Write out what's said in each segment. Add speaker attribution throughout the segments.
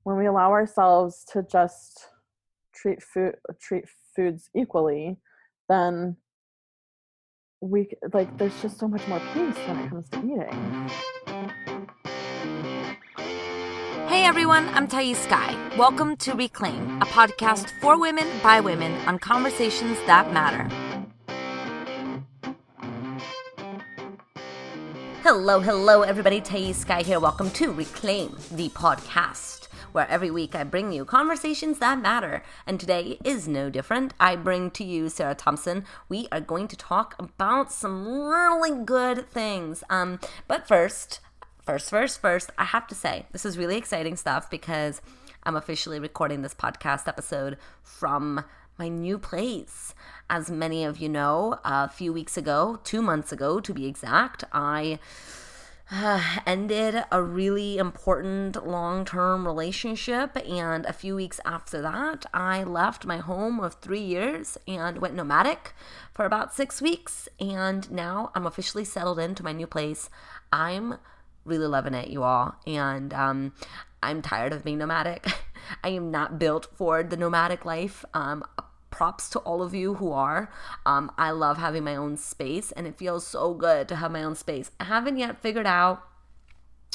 Speaker 1: when we allow ourselves to just treat foods equally, then there's just so much more peace when it comes to eating.
Speaker 2: Hey everyone, I'm Thais Sky. Welcome to Reclaim, a podcast for women by women on conversations that matter. Hello everybody, Thais Sky here. Welcome to Reclaim, the podcast, where every week I bring you conversations that matter. And today is no different. I bring to you Sarah Thompson. We are going to talk about some really good things. But first, I have to say, this is really exciting stuff because I'm officially recording this podcast episode from my new place. As many of you know, a few weeks ago, 2 months ago to be exact, I ended a really important long-term relationship, and a few weeks after that, I left my home of 3 years and went nomadic for about 6 weeks, and now I'm officially settled into my new place. I'm really loving it, you all, and I'm tired of being nomadic. I am not built for the nomadic life. Props to all of you who are. I love having my own space, and it feels so good to have my own space. I haven't yet figured out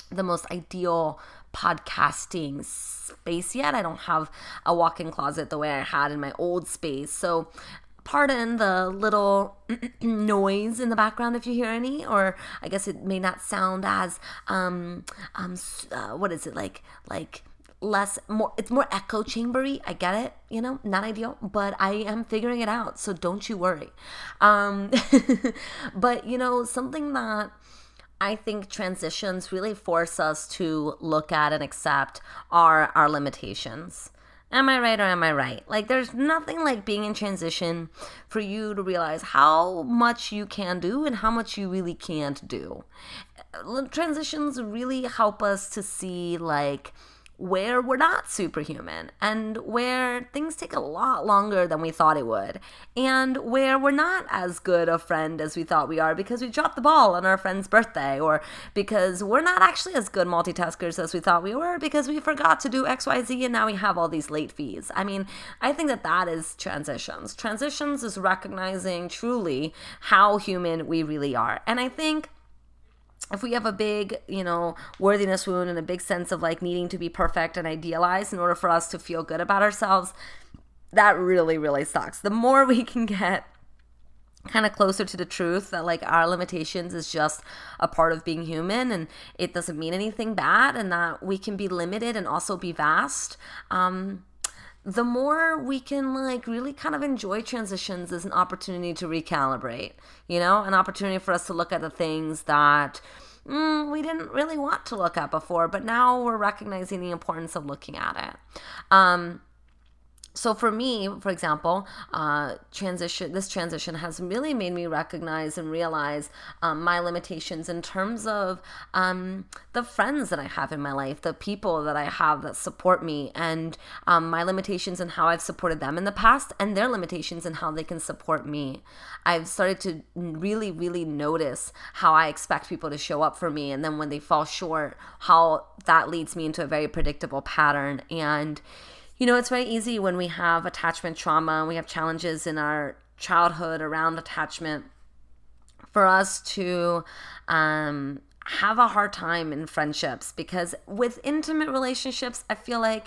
Speaker 2: the most ideal podcasting space yet. I don't have a walk-in closet the way I had in my old space, so pardon the little noise in the background if you hear any, or I guess it may not sound as what is it like it's more echo chambery. I get it, not ideal, but I am figuring it out, so don't you worry. But something that I think transitions really force us to look at and accept are our limitations. Am I right or am I right? There's nothing like being in transition for you to realize how much you can do and how much you really can't do. Transitions really help us to see, where we're not superhuman and where things take a lot longer than we thought it would, and where we're not as good a friend as we thought we are because we dropped the ball on our friend's birthday, or because we're not actually as good multitaskers as we thought we were because we forgot to do XYZ and now we have all these late fees. I mean, I think that is transitions. Transitions is recognizing truly how human we really are. And I think if we have a big, worthiness wound and a big sense of needing to be perfect and idealized in order for us to feel good about ourselves, that really, really sucks. The more we can get kind of closer to the truth that our limitations is just a part of being human and it doesn't mean anything bad, and that we can be limited and also be vast, the more we can really kind of enjoy transitions as an opportunity to recalibrate, an opportunity for us to look at the things that we didn't really want to look at before, but now we're recognizing the importance of looking at it. So for me, for example, this transition has really made me recognize and realize my limitations in terms of the friends that I have in my life, the people that I have that support me, and my limitations in how I've supported them in the past, and their limitations in how they can support me. I've started to really, really notice how I expect people to show up for me, and then when they fall short, how that leads me into a very predictable pattern. And it's very easy when we have attachment trauma and we have challenges in our childhood around attachment for us to have a hard time in friendships, because with intimate relationships, I feel like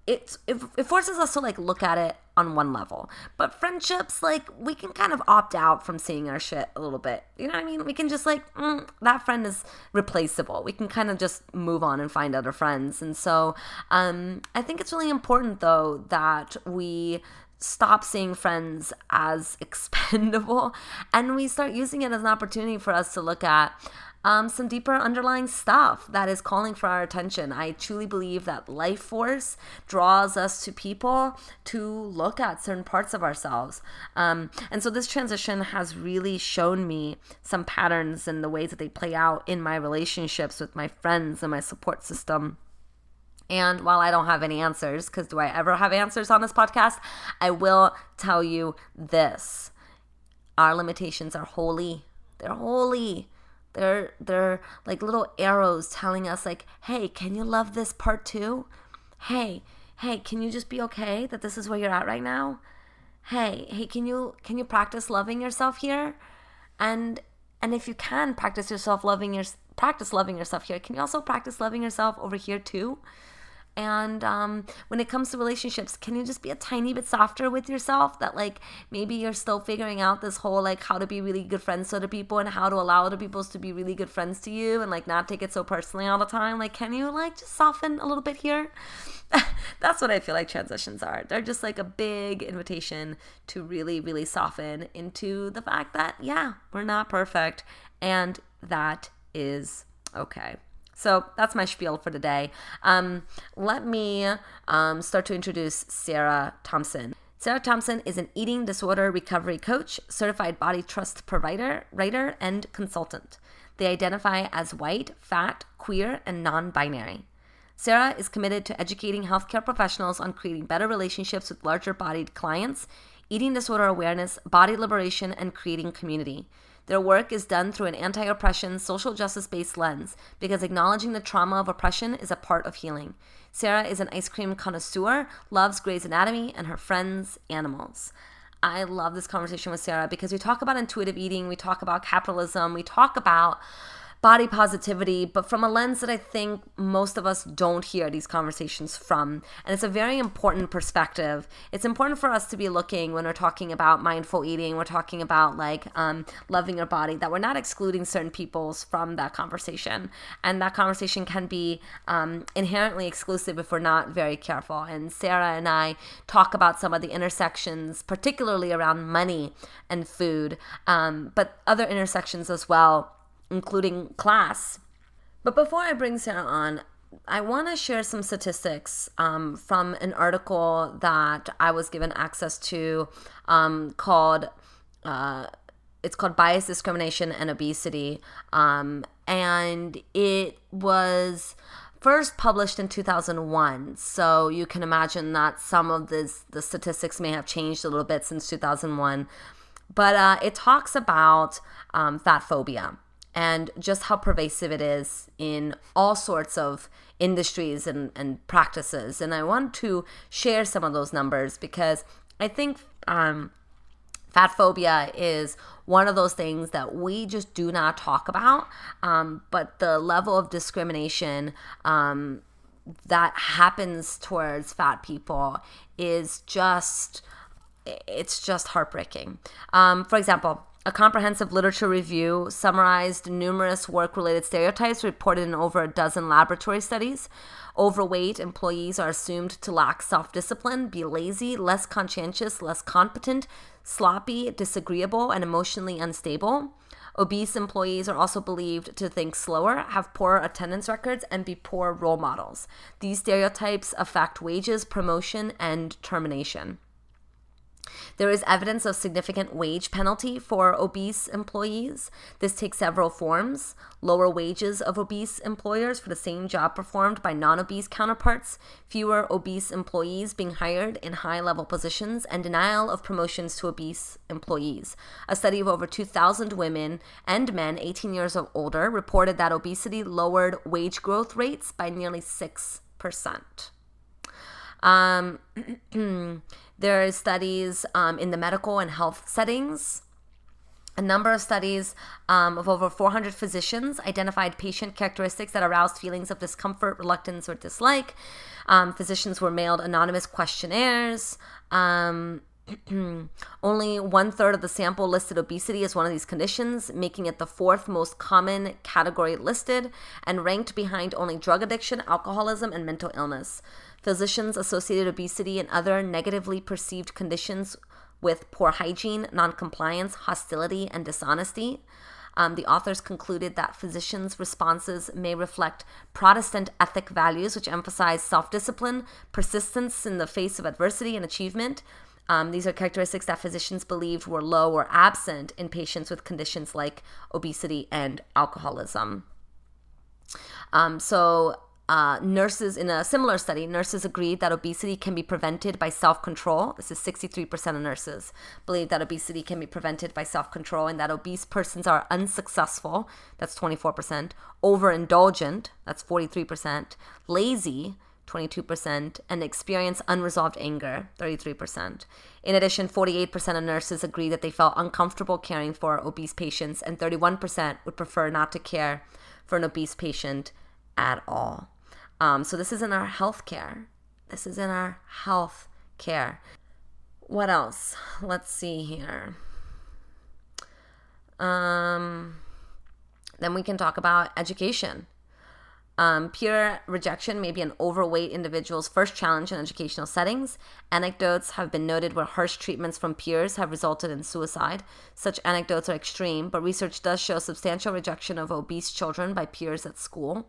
Speaker 2: it forces us to look at it on one level. But friendships, we can kind of opt out from seeing our shit a little bit. You know what I mean? We can just that friend is replaceable. We can kind of just move on and find other friends. And so I think it's really important, though, that we stop seeing friends as expendable and we start using it as an opportunity for us to look at some deeper underlying stuff that is calling for our attention. I truly believe that life force draws us to people to look at certain parts of ourselves. And so this transition has really shown me some patterns and the ways that they play out in my relationships with my friends and my support system. And while I don't have any answers, because do I ever have answers on this podcast, I will tell you this. Our limitations are holy. They're holy. They're like little arrows telling us hey, can you love this part too? hey, can you just be okay that this is where you're at right now? Hey, can you practice loving yourself here? And if you can practice loving yourself here, can you also practice loving yourself over here too? And when it comes to relationships, can you just be a tiny bit softer with yourself? That like maybe you're still figuring out this whole like how to be really good friends to other people and how to allow other people to be really good friends to you and like not take it so personally all the time. Like, can you like just soften a little bit here? That's what I feel like transitions are. They're just like a big invitation to really, really soften into the fact that, yeah, we're not perfect and that is okay. So that's my spiel for today. Let me start to introduce Sarah Thompson. Sarah Thompson is an eating disorder recovery coach, certified body trust provider, writer, and consultant. They identify as white, fat, queer, and non-binary. Sarah is committed to educating healthcare professionals on creating better relationships with larger-bodied clients, eating disorder awareness, body liberation, and creating community. Their work is done through an anti-oppression, social justice-based lens because acknowledging the trauma of oppression is a part of healing. Sarah is an ice cream connoisseur, loves Grey's Anatomy, and her friends' animals. I love this conversation with Sarah because we talk about intuitive eating, we talk about capitalism, we talk about body positivity, but from a lens that I think most of us don't hear these conversations from. And it's a very important perspective. It's important for us to be looking when we're talking about mindful eating, we're talking about like loving your body, that we're not excluding certain peoples from that conversation. And that conversation can be inherently exclusive if we're not very careful. And Sarah and I talk about some of the intersections, particularly around money and food, but other intersections as well, including class. But before I bring Sarah on, I want to share some statistics from an article that I was given access to called Bias, Discrimination, and Obesity. And it was first published in 2001. So you can imagine that some of the statistics may have changed a little bit since 2001. But it talks about fat phobia and just how pervasive it is in all sorts of industries and practices. And I want to share some of those numbers because I think fat phobia is one of those things that we just do not talk about. But the level of discrimination that happens towards fat people is just heartbreaking. For example, a comprehensive literature review summarized numerous work-related stereotypes reported in over a dozen laboratory studies. Overweight employees are assumed to lack self-discipline, be lazy, less conscientious, less competent, sloppy, disagreeable, and emotionally unstable. Obese employees are also believed to think slower, have poorer attendance records, and be poor role models. These stereotypes affect wages, promotion, and termination. There is evidence of significant wage penalty for obese employees. This takes several forms: lower wages of obese employers for the same job performed by non-obese counterparts, fewer obese employees being hired in high-level positions, and denial of promotions to obese employees. A study of over 2,000 women and men 18 years or older reported that obesity lowered wage growth rates by nearly 6%. There are studies in the medical and health settings. A number of studies of over 400 physicians identified patient characteristics that aroused feelings of discomfort, reluctance, or dislike. Physicians were mailed anonymous questionnaires. Only 1/3 of the sample listed obesity as one of these conditions, making it the 4th most common category listed and ranked behind only drug addiction, alcoholism, and mental illness. Physicians associated obesity and other negatively perceived conditions with poor hygiene, noncompliance, hostility, and dishonesty. The authors concluded that physicians' responses may reflect Protestant ethic values, which emphasize self-discipline, persistence in the face of adversity, and achievement. These are characteristics that physicians believed were low or absent in patients with conditions like obesity and alcoholism. Nurses, in a similar study, nurses agreed that obesity can be prevented by self-control. This is 63% of nurses believe that obesity can be prevented by self-control, and that obese persons are unsuccessful. That's 24%. Overindulgent. That's 43%. Lazy. 22%, and experience unresolved anger, 33%. In addition, 48% of nurses agree that they felt uncomfortable caring for obese patients, and 31% would prefer not to care for an obese patient at all. So this is in our healthcare. This is in our health care. What else? Let's see here. Then we can talk about education. Peer rejection may be an overweight individual's first challenge in educational settings. Anecdotes have been noted where harsh treatments from peers have resulted in suicide. Such anecdotes are extreme, but research does show substantial rejection of obese children by peers at school.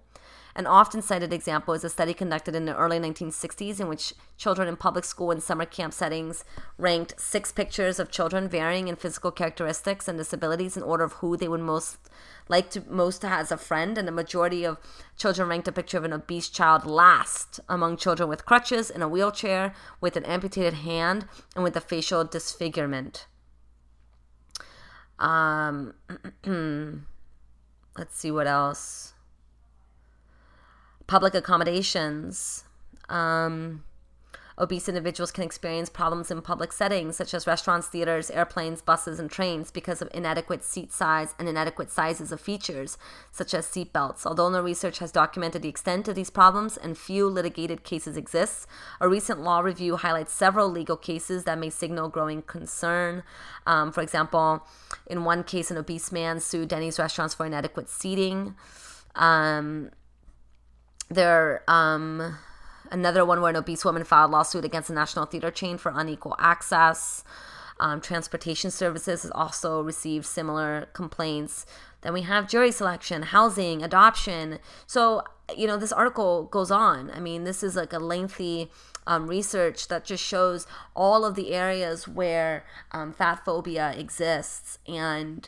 Speaker 2: An often cited example is a study conducted in the early 1960s in which children in public school and summer camp settings ranked 6 pictures of children varying in physical characteristics and disabilities in order of who they would most as a friend, and the majority of children ranked a picture of an obese child last among children with crutches, in a wheelchair, with an amputated hand, and with a facial disfigurement. Let's see what else. Public accommodations. Obese individuals can experience problems in public settings, such as restaurants, theaters, airplanes, buses, and trains, because of inadequate seat size and inadequate sizes of features, such as seat belts. Although no research has documented the extent of these problems and few litigated cases exist, a recent law review highlights several legal cases that may signal growing concern. For example, in one case, an obese man sued Denny's restaurants for inadequate seating. Another one where an obese woman filed a lawsuit against a national theater chain for unequal access. Transportation services has also received similar complaints. Then we have jury selection, housing, adoption. So, this article goes on. I mean, this is like a lengthy research that just shows all of the areas where fat phobia exists. And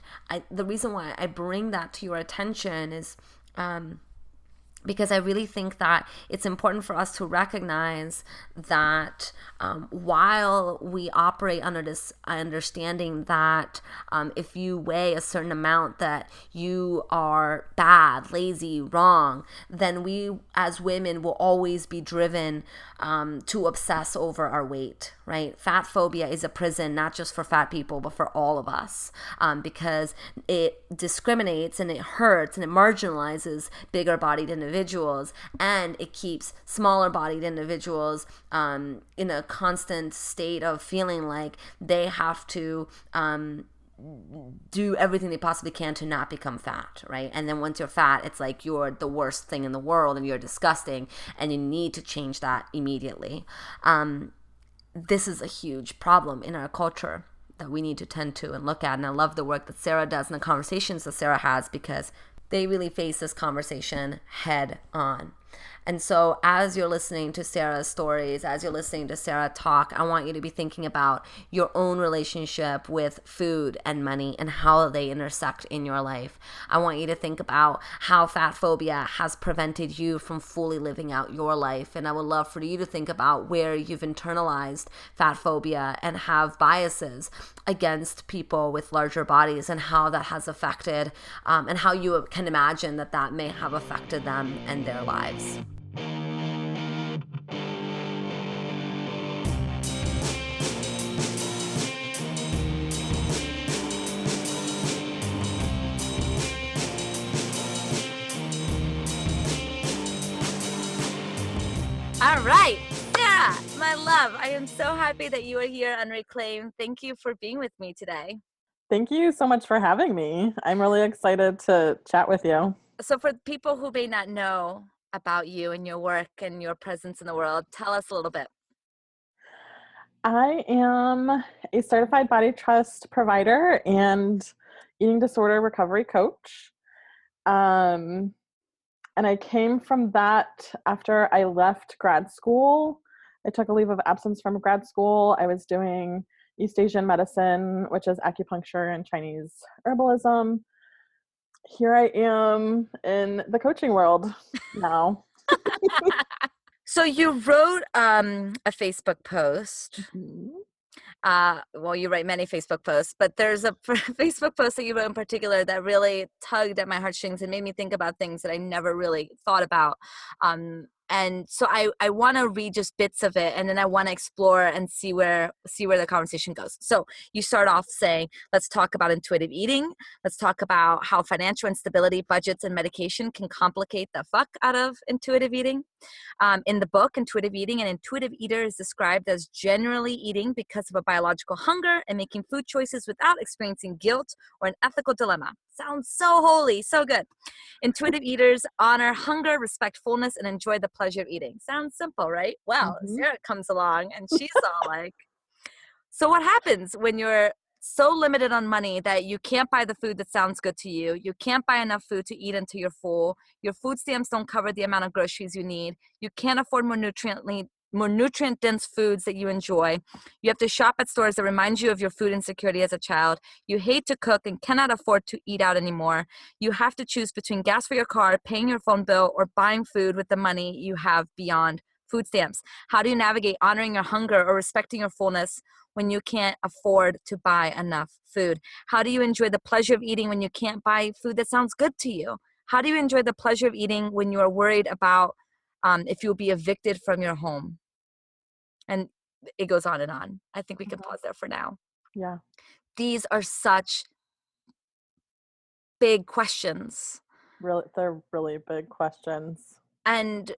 Speaker 2: the reason why I bring that to your attention is because I really think that it's important for us to recognize that while we operate under this understanding that if you weigh a certain amount that you are bad, lazy, wrong, then we as women will always be driven to obsess over our weight, right? Fat phobia is a prison, not just for fat people, but for all of us, because it discriminates and it hurts and it marginalizes bigger bodied individuals, and it keeps smaller bodied individuals in a constant state of feeling like they have to do everything they possibly can to not become fat, right? And then once you're fat, it's like you're the worst thing in the world and you're disgusting and you need to change that immediately. This is a huge problem in our culture that we need to tend to and look at. And I love the work that Sarah does and the conversations that Sarah has, because they really face this conversation head on. And so as you're listening to Sarah's stories, as you're listening to Sarah talk, I want you to be thinking about your own relationship with food and money and how they intersect in your life. I want you to think about how fat phobia has prevented you from fully living out your life. And I would love for you to think about where you've internalized fat phobia and have biases against people with larger bodies, and how that has affected and how you can imagine that that may have affected them and their lives. All right, Sarah, my love, I am so happy that you are here on Reclaim. Thank you for being with me today.
Speaker 1: Thank you so much for having me. I'm really excited to chat with you.
Speaker 2: So for people who may not know about you and your work and your presence in the world, tell us a little bit.
Speaker 1: I am a certified body trust provider and eating disorder recovery coach. And I came from that after I left grad school. I took a leave of absence from grad school. I was doing East Asian medicine, which is acupuncture and Chinese herbalism. Here I am in the coaching world now.
Speaker 2: So you wrote a Facebook post. Well, you write many Facebook posts, but there's a Facebook post that you wrote in particular that really tugged at my heartstrings and made me think about things that I never really thought about. And
Speaker 3: And so I want to read just bits of it, and then I want to explore and see where the conversation goes. So you start off saying, let's talk about intuitive eating. Let's talk about how financial instability, budgets, and medication can complicate the fuck out of intuitive eating. In the book, Intuitive Eating, an intuitive eater is described as generally eating because of a biological hunger and making food choices without experiencing guilt or an ethical dilemma. Sounds so holy, so good. Intuitive eaters honor hunger, respect fullness, and enjoy the pleasure of eating. Sounds simple, right? Well, Sarah comes along and she's all like, so what happens when you're so limited on money that you can't buy the food that sounds good to you? You can't buy enough food to eat until you're full. Your food stamps don't cover the amount of groceries you need. You can't afford more nutrient-dense foods that you enjoy. You have to shop at stores that remind you of your food insecurity as a child. You hate to cook and cannot afford to eat out anymore. You have to choose between gas for your car, paying your phone bill, or buying food with the money you have beyond food stamps. How do you navigate honoring your hunger or respecting your fullness when you can't afford to buy enough food? How do you enjoy the pleasure of eating when you can't buy food that sounds good to you? How do you enjoy the pleasure of eating when you are worried about if you'll be evicted from your home? And it goes on and on. I think we can pause there for now.
Speaker 1: Yeah.
Speaker 3: These are such big questions.
Speaker 1: Really, they're really big questions.
Speaker 3: And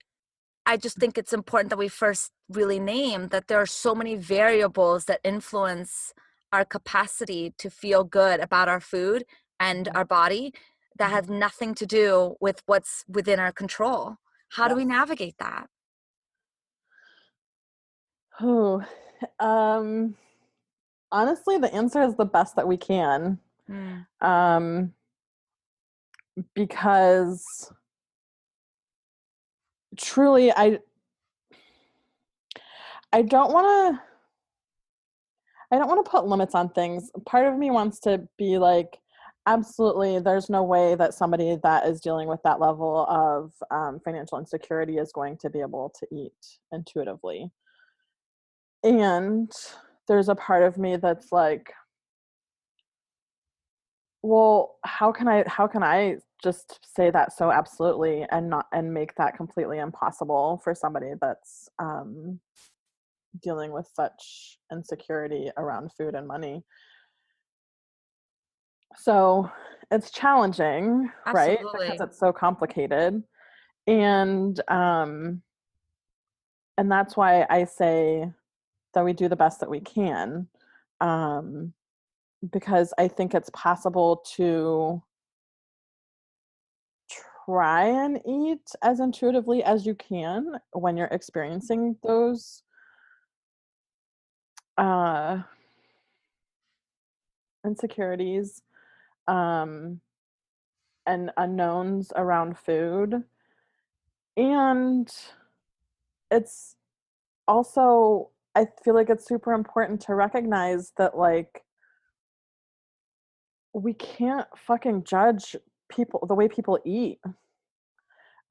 Speaker 3: I just think it's important that we first really name that there are so many variables that influence our capacity to feel good about our food and our body that has nothing to do with what's within our control. How do we navigate that?
Speaker 1: Oh, honestly, the answer is the best that we can. Because truly, I don't want to put limits on things. Part of me wants to be like, absolutely, there's no way that somebody that is dealing with that level of financial insecurity is going to be able to eat intuitively. And there's a part of me that's like, well, how can I just say that so absolutely and make that completely impossible for somebody that's dealing with such insecurity around food and money? So it's challenging, right? Because it's so complicated. And that's why I say that we do the best that we can. Because I think it's possible to try and eat as intuitively as you can when you're experiencing those insecurities and unknowns around food. And it's also, I feel like it's super important to recognize that, like, we can't fucking judge people the way people eat.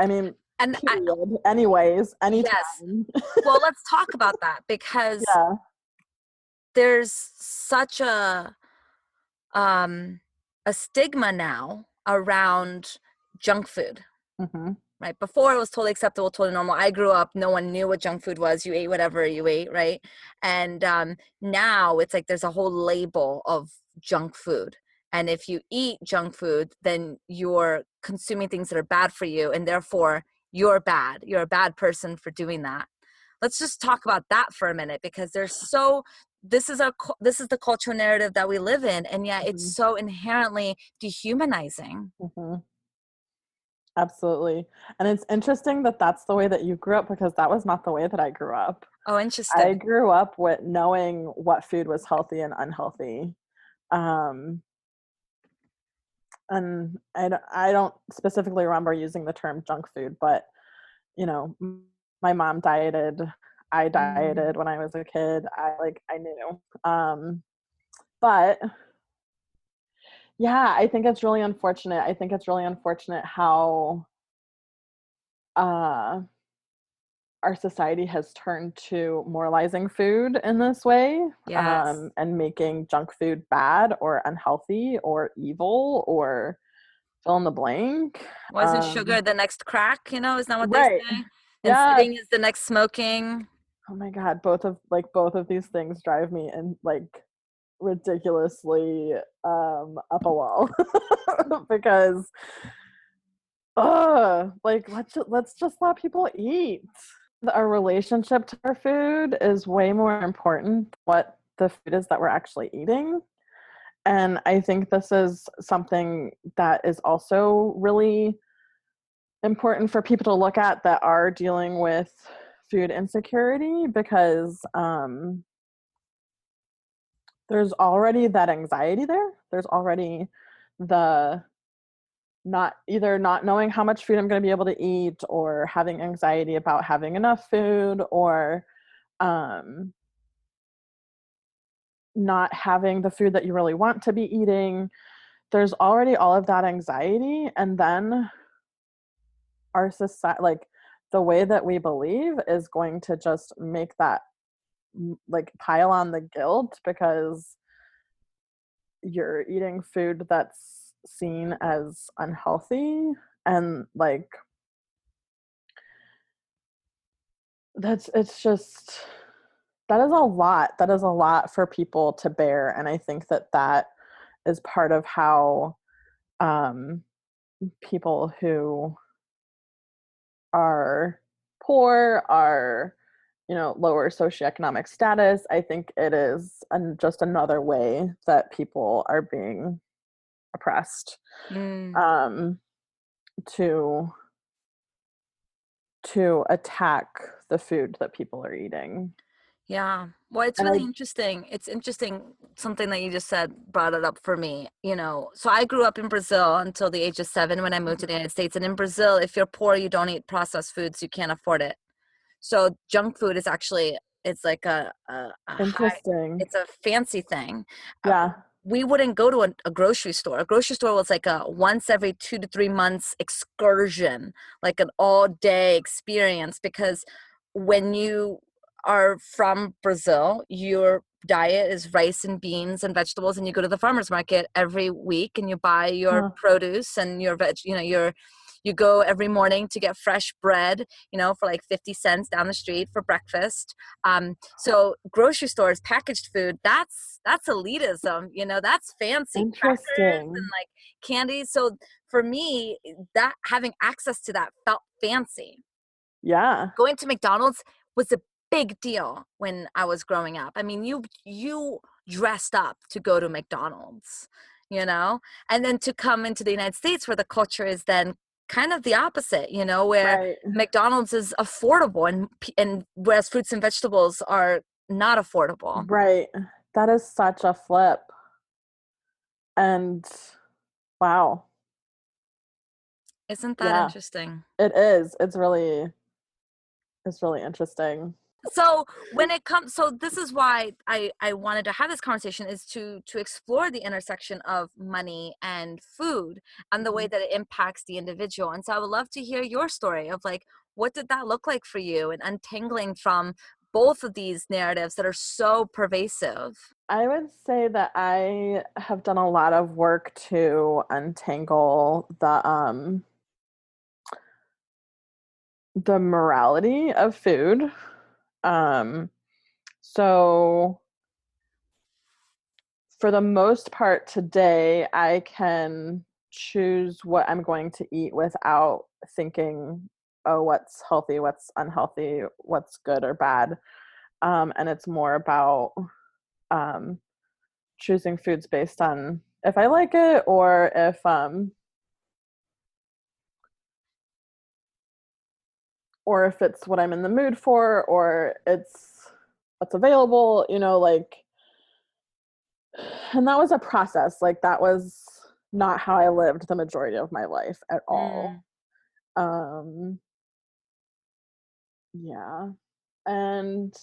Speaker 1: I mean, period. Anyways, anytime.
Speaker 3: Yes. Well, let's talk about that because there's such a stigma now around junk food. Right? Before it was totally acceptable, totally normal. I grew up, no one knew what junk food was. You ate whatever you ate, right? And now it's like there's a whole label of junk food. And if you eat junk food, then you're consuming things that are bad for you. And therefore, you're bad. You're a bad person for doing that. Let's just talk about that for a minute, because this is the cultural narrative that we live in. And yet it's so inherently dehumanizing.
Speaker 1: Absolutely. And it's interesting that that's the way that you grew up, because that was not the way that I grew up.
Speaker 3: Oh, interesting.
Speaker 1: I grew up with knowing what food was healthy and unhealthy. And I don't specifically remember using the term junk food, but, you know, my mom dieted. I dieted when I was a kid. I knew. But yeah, I think it's really unfortunate. I think it's really unfortunate how our society has turned to moralizing food in this way, and making junk food bad or unhealthy or evil or fill in the blank.
Speaker 3: Wasn't sugar the next crack? Is that what they
Speaker 1: Right.
Speaker 3: say? And
Speaker 1: Yes.
Speaker 3: sitting is the next smoking.
Speaker 1: Oh my God, both of these things drive me in like ridiculously up a wall because like let's just let people eat. Our relationship to our food is way more important than what the food is that we're actually eating. And I think this is something that is also really important for people to look at that are dealing with food insecurity because there's already that anxiety there. There's already the not knowing how much food I'm going to be able to eat or having anxiety about having enough food or um, not having the food that you really want to be eating. There's already all of that anxiety. And then our society, like the way that we believe is going to just make that like pile on the guilt because you're eating food that's seen as unhealthy and like it's just that is a lot for people to bear, and I think that is part of how um people who are poor are lower socioeconomic status. I think it is just another way that people are being oppressed
Speaker 3: Mm.
Speaker 1: um to attack the food that people are eating.
Speaker 3: Yeah. Well, it's
Speaker 1: And I
Speaker 3: really interesting. It's interesting. Something that you just said brought it up for me. So I grew up in Brazil until the age of 7 when I moved to the United States. And in Brazil, if you're poor, you don't eat processed foods. You can't afford it. So junk food is actually, it's like a high,
Speaker 1: interesting.
Speaker 3: it's a fancy thing. Uh,
Speaker 1: Yeah.
Speaker 3: we wouldn't go to a grocery store. A grocery store was like a once every 2 to 3 months excursion, like an all day experience, because when you are from Brazil, your diet is rice and beans and vegetables, and you go to the farmer's market every week and you buy your
Speaker 1: Huh.
Speaker 3: produce and your you go every morning to get fresh bread, for like 50 cents down the street for breakfast. So grocery stores, packaged food, that's elitism, that's fancy crackers and
Speaker 1: Interesting.
Speaker 3: like candies. So for me, that having access to that felt fancy.
Speaker 1: Yeah.
Speaker 3: Going to McDonald's was a big deal when I was growing up. I mean, you dressed up to go to McDonald's, and then to come into the United States where the culture is then kind of the opposite, where
Speaker 1: Right.
Speaker 3: McDonald's is affordable and whereas fruits and vegetables are not affordable.
Speaker 1: Right. That is such a flip. And wow.
Speaker 3: Isn't that
Speaker 1: Yeah,
Speaker 3: interesting?
Speaker 1: it is. It's really interesting.
Speaker 3: So when it comes, so this is why I wanted to have this conversation, is to explore the intersection of money and food and the way
Speaker 1: Mhm.
Speaker 3: that it impacts the individual. And so I would love to hear your story of like, what did that look like for you, and untangling from both of these narratives that are so pervasive.
Speaker 1: I would say that I have done a lot of work to untangle the morality of food. Um so for the most part today, I can choose what I'm going to eat without thinking, oh, what's healthy, what's unhealthy, what's good or bad. And it's more about um, choosing foods based on if I like it or if it's what I'm in the mood for or it's what's available, and that was a process. Like that was not how I lived the majority of my life at all.
Speaker 3: Mm.
Speaker 1: Um, yeah. And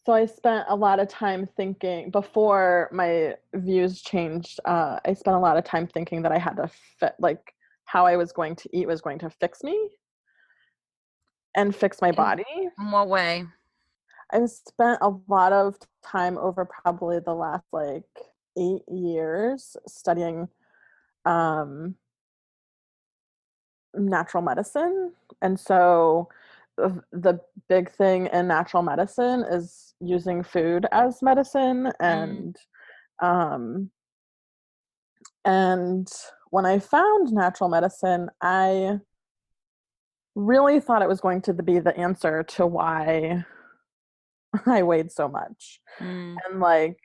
Speaker 1: so I spent a lot of time thinking before my views changed. I spent a lot of time thinking that I had to fit, like how I was going to eat was going to fix me and fix my
Speaker 3: In
Speaker 1: body.
Speaker 3: what way?
Speaker 1: I've spent a lot of time over probably the last like 8 years studying um, natural medicine. And so the big thing in natural medicine is using food as medicine. Um, and when I found natural medicine, I really thought it was going to be the answer to why I weighed so much.
Speaker 3: Mm.
Speaker 1: And like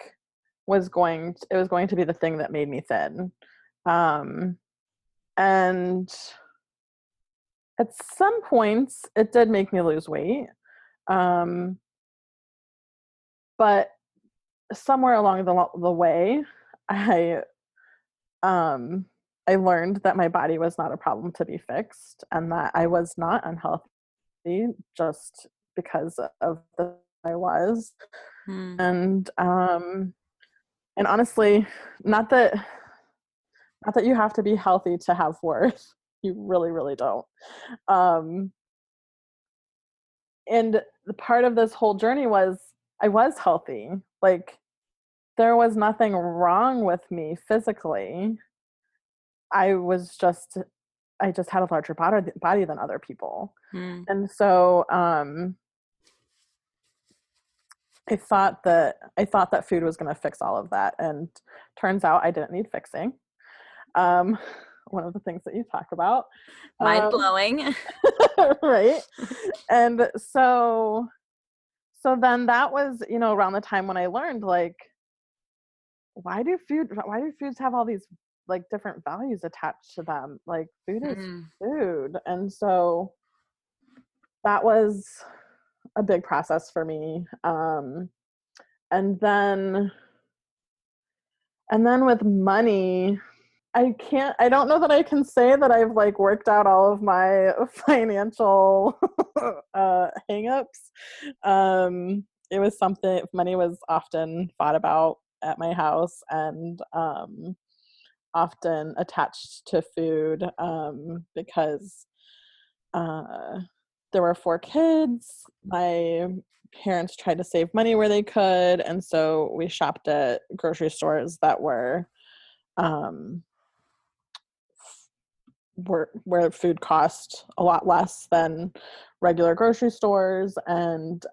Speaker 1: it was going to be the thing that made me thin. Um, and at some points it did make me lose weight. Um, but somewhere along the way, I um I learned that my body was not a problem to be fixed and that I was not unhealthy just because of the I was.
Speaker 3: Mm.
Speaker 1: And honestly, not that you have to be healthy to have worth. You really, really don't. Um, and the part of this whole journey was I was healthy. Like there was nothing wrong with me physically. I just had a larger body than other people.
Speaker 3: Mm.
Speaker 1: And so I thought that food was going to fix all of that, and turns out I didn't need fixing. Um, one of the things that you talk about,
Speaker 3: Mind blowing.
Speaker 1: right? And so then that was, around the time when I learned, like, why do foods have all these like different values attached to them? Like food is
Speaker 3: Mm.
Speaker 1: food. And so that was a big process for me. And then with money, I don't know that I can say that I've like worked out all of my financial hangups. It was something, money was often fought about at my house, and often attached to food, because there were 4 kids. My parents tried to save money where they could, and so we shopped at grocery stores that um, were where food cost a lot less than regular grocery stores, and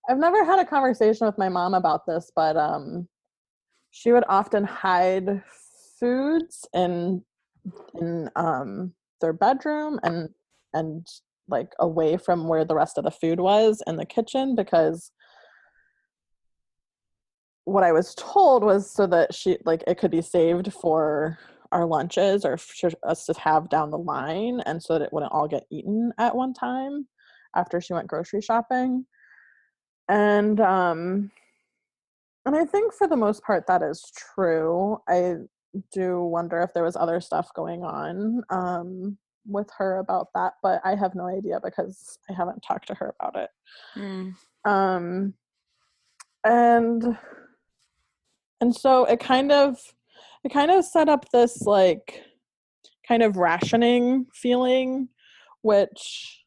Speaker 1: I've never had a conversation with my mom about this, but she would often hide foods in their bedroom, and like away from where the rest of the food was in the kitchen, because what I was told was so that it could be saved for our lunches or for us to have down the line, and so that it wouldn't all get eaten at one time after she went grocery shopping. And I think for the most part that is true. I do wonder if there was other stuff going on with her about that, but I have no idea because I haven't talked to her about it.
Speaker 3: Mm.
Speaker 1: Um, and so it kind of set up this like kind of rationing feeling, which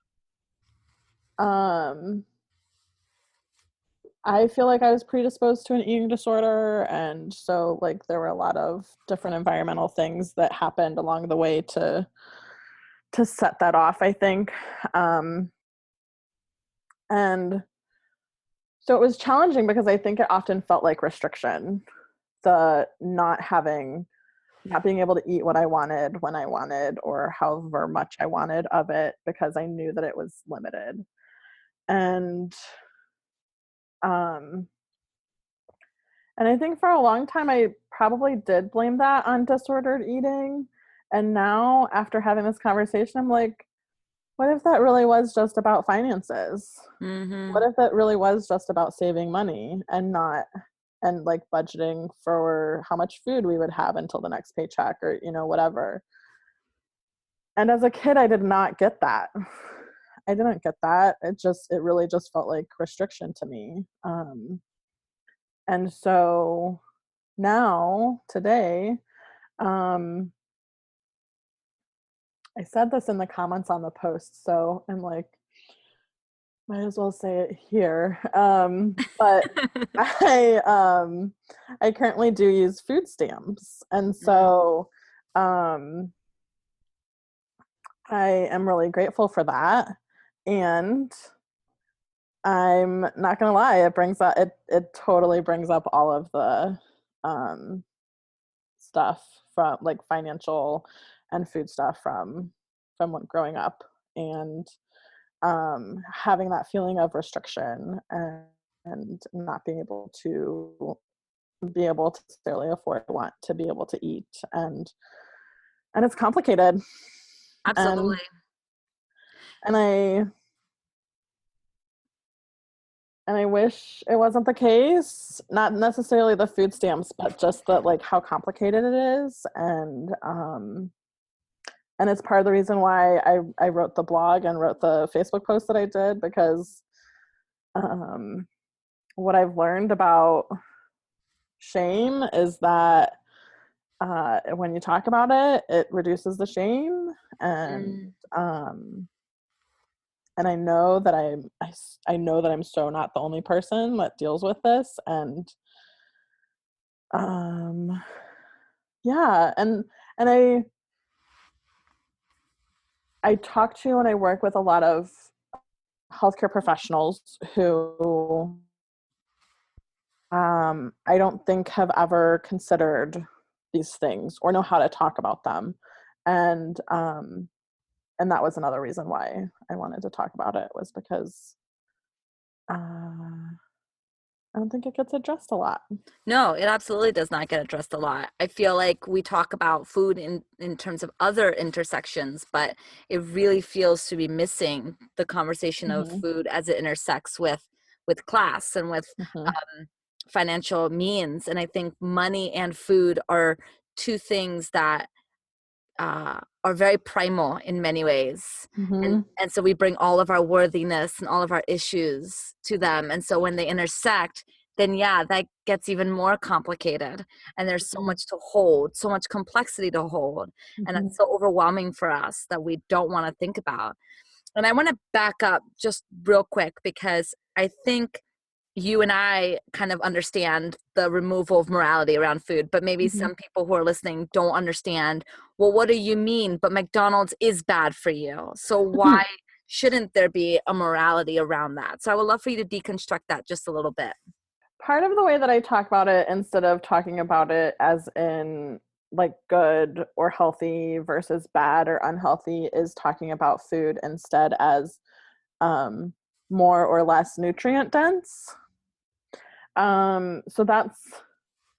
Speaker 1: I feel like I was predisposed to an eating disorder, and so like there were a lot of different environmental things that happened along the way to set that off, I think. And so it was challenging because I think it often felt like restriction, the not being able to eat what I wanted when I wanted or however much I wanted of it, because I knew that it was limited. And um And I think for a long time, I probably did blame that on disordered eating. And now, after having this conversation, I'm like, what if that really was just about finances?
Speaker 3: Mm-hmm.
Speaker 1: What if it really was just about saving money and like budgeting for how much food we would have until the next paycheck, or, whatever. And as a kid, I did not get that. I didn't get that. It really just felt like restriction to me. And so now, today, um, I said this in the comments on the post, so I'm like, might as well say it here. But I currently do use food stamps, and so I am really grateful for that. And I'm not gonna lie, it totally brings up all of the stuff from like financial and food stuff from when growing up, and having that feeling of restriction and not being able to necessarily afford want to be able to eat, and it's complicated, and
Speaker 3: Absolutely.
Speaker 1: and I and I wish it wasn't the case, not necessarily the food stamps, but just that like how complicated it is, and it's part of the reason why I wrote the blog and wrote the Facebook post that I did, because um what I've learned about shame is that when you talk about it, it reduces the shame, and
Speaker 3: Mm.
Speaker 1: um, and I know that I know that I'm so not the only person that deals with this, and um, yeah, and I talk to and I work with a lot of healthcare professionals who I don't think have ever considered these things or know how to talk about them, and and that was another reason why I wanted to talk about it, was because I don't think it gets addressed a lot.
Speaker 3: No, it absolutely does not get addressed a lot. I feel like we talk about food in terms of other intersections, but it really feels to be missing the conversation of
Speaker 1: Mhm,
Speaker 3: food as it intersects with class and with
Speaker 1: mhm,
Speaker 3: um, financial means. And I think money and food are two things that are very primal in many ways.
Speaker 1: mhm,
Speaker 3: And so we bring all of our worthiness and all of our issues to them. And so when they intersect, then yeah, that gets even more complicated. And there's so
Speaker 1: mhm,
Speaker 3: much to hold, so much complexity to hold. And
Speaker 1: mhm,
Speaker 3: that's so overwhelming for us that we don't want to think about. And I want to back up just real quick because I think you and I kind of understand the removal of morality around food, but maybe
Speaker 1: mhm.
Speaker 3: some people who are listening don't understand, well, what do you mean? But McDonald's is bad for you. So why shouldn't there be a morality around that? So I would love for you to deconstruct that just a little bit.
Speaker 1: Part of the way that I talk about it, instead of talking about it as in like good or healthy versus bad or unhealthy, is talking about food instead as um, more or less nutrient dense. So that's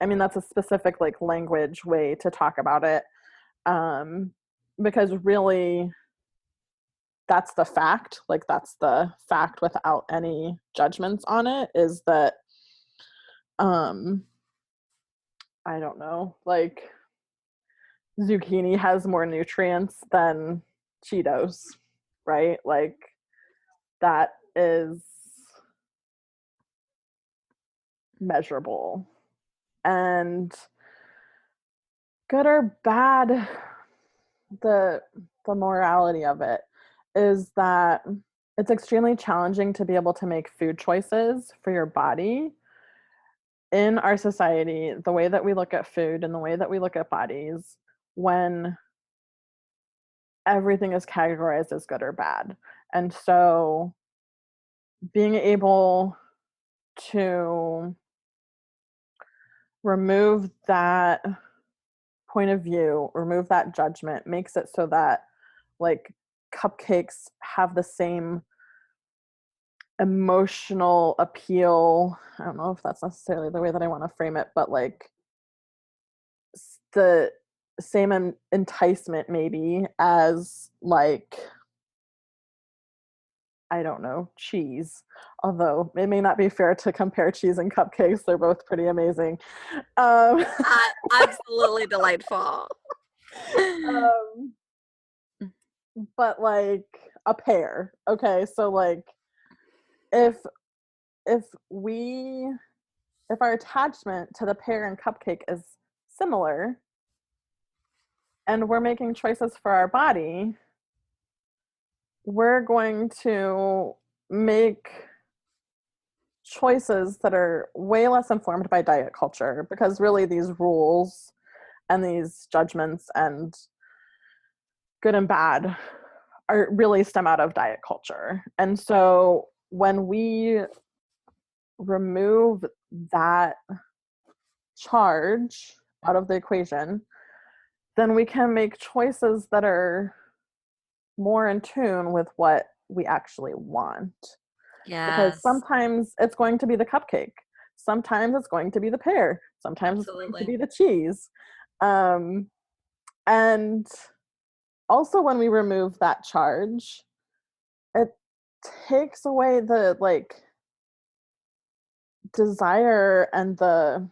Speaker 1: a specific like language way to talk about it, um, because really that's the fact. Like that's the fact without any judgments on it, is that um, I don't know, like zucchini has more nutrients than Cheetos, right? Like that is measurable. And good or bad, the the morality of it is that it's extremely challenging to be able to make food choices for your body in our society, the way that we look at food and the way that we look at bodies, when everything is categorized as good or bad. And so being able to remove that point of view, remove that judgment, makes it so that like cupcakes have the same emotional appeal. I don't know if that's necessarily the way that I want to frame it, but like the same enticement maybe as like, I don't know, cheese. Although it may not be fair to compare cheese and cupcakes, they're both pretty amazing. Um,
Speaker 3: Absolutely delightful.
Speaker 1: um, but like a pear. Okay, so like if if we if our attachment to the pear and cupcake is similar, and we're making choices for our body, we're going to make choices that are way less informed by diet culture, because really these rules and these judgments and good and bad are really stem out of diet culture. And so when we remove that charge out of the equation, then we can make choices that are more in tune with what we actually want. Because
Speaker 3: Yes,
Speaker 1: sometimes it's going to be the cupcake, sometimes it's going to be the pear, sometimes it's going to
Speaker 3: absolutely.
Speaker 1: be the cheese. And also when we remove that charge, it takes away the like desire and the